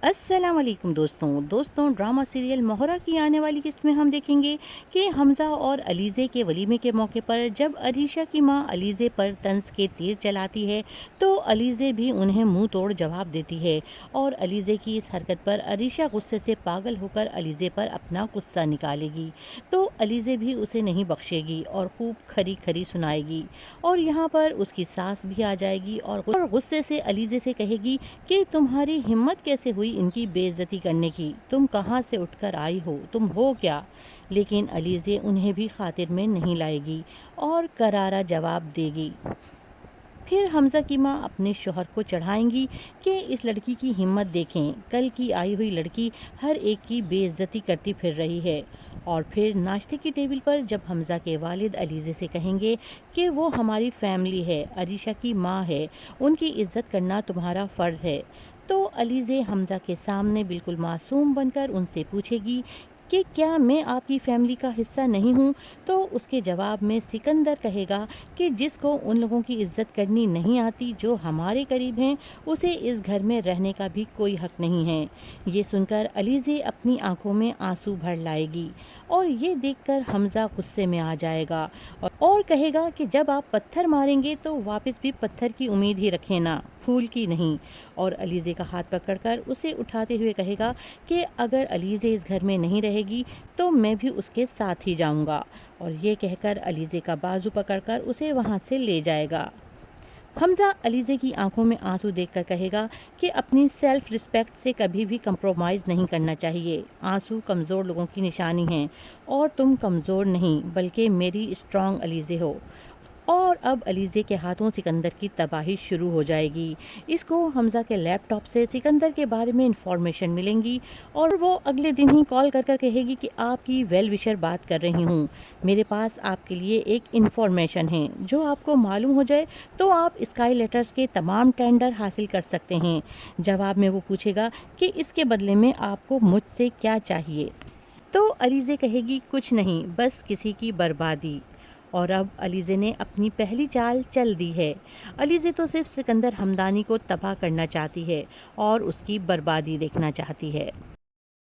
अस्सलाम वालेकुम दोस्तों ड्रामा सीरियल मोहरा की आने वाली किस्त में हम देखेंगे कि हमज़ा और अलीज़े के वलीमे के मौके पर जब अरीशा की मां अलीज़े पर तंज के तीर चलाती है तो अलीज़े भी उन्हें मुंह तोड़ जवाब देती है और अलीज़े की इस हरकत पर अरीशा गुस्से से पागल होकर अलीज़े पर अपना गुस्सा निकालेगी तो अलीज़े भी उसे नहीं बख्शेगी और खूब खरी खरी सुनाएगी और यहाँ पर उसकी सास भी आ जाएगी और गुस्से से अलीज़े से कहेगी कि तुम्हारी हिम्मत कैसे हुई इनकी बेइज्जती करने की, तुम कहाँ से उठकर आई हो, तुम हो क्या। लेकिन अलीज़े उन्हें भी खातिर में नहीं लाएगी और करारा जवाब देगी। फिर हमज़ा की माँ अपने शोहर को चढ़ाएंगी कि इस लड़की की हिम्मत देखें, कल की आई हुई लड़की हर एक की बेइज्जती करती फिर रही है। और फिर नाश्ते की टेबल पर जब हमज़ा के वालिद अलीज़े से कहेंगे कि वो हमारी फैमिली है, अरीशा की माँ है, उनकी इज़्ज़त करना तुम्हारा फ़र्ज़ है, तो अलीज़े हमज़ा के सामने बिल्कुल मासूम बनकर उनसे पूछेगी कि क्या मैं आपकी फैमिली का हिस्सा नहीं हूँ। तो उसके जवाब में सिकंदर कहेगा कि जिसको उन लोगों की इज्जत करनी नहीं आती जो हमारे करीब हैं, उसे इस घर में रहने का भी कोई हक नहीं है। ये सुनकर अलीज़े अपनी आंखों में आंसू भर लाएगी और ये देखकर हमज़ा गुस्से में आ जाएगा और कहेगा कि जब आप पत्थर मारेंगे तो वापस भी पत्थर की उम्मीद ही रखें ना, फूल की नहीं। और अलीज़े का हाथ पकड़कर उसे उठाते हुए कहेगा कि अगर अलीज़े इस घर में नहीं रहेगी तो मैं भी उसके साथ ही जाऊंगा। और ये कहकर अलीज़े का बाजू पकड़कर उसे वहाँ से ले जाएगा। हमज़ा अलीज़े की आंखों में आंसू देखकर कहेगा कि अपनी सेल्फ रिस्पेक्ट से कभी भी कंप्रोमाइज़ नहीं करना चाहिए। आंसू कमज़ोर लोगों की निशानी हैं और तुम कमज़ोर नहीं बल्कि मेरी स्ट्रॉन्ग अलीज़े हो। और अब अलीज़े के हाथों सिकंदर की तबाही शुरू हो जाएगी। इसको हमज़ा के लैपटॉप से सिकंदर के बारे में इंफॉर्मेशन मिलेंगी और वो अगले दिन ही कॉल कर कर कहेगी कि आपकी वेल विशर बात कर रही हूँ, मेरे पास आपके लिए एक इंफॉर्मेशन है, जो आपको मालूम हो जाए तो आप स्काई लेटर्स के तमाम टेंडर हासिल कर सकते हैं। जवाब में वो पूछेगा कि इसके बदले में आपको मुझसे क्या चाहिए। तो अलीज़े कहेगी कुछ नहीं, बस किसी की बर्बादी। और अब अलीज़े ने अपनी पहली चाल चल दी है। अलीज़े तो सिर्फ सिकंदर हमदानी को तबाह करना चाहती है और उसकी बर्बादी देखना चाहती है।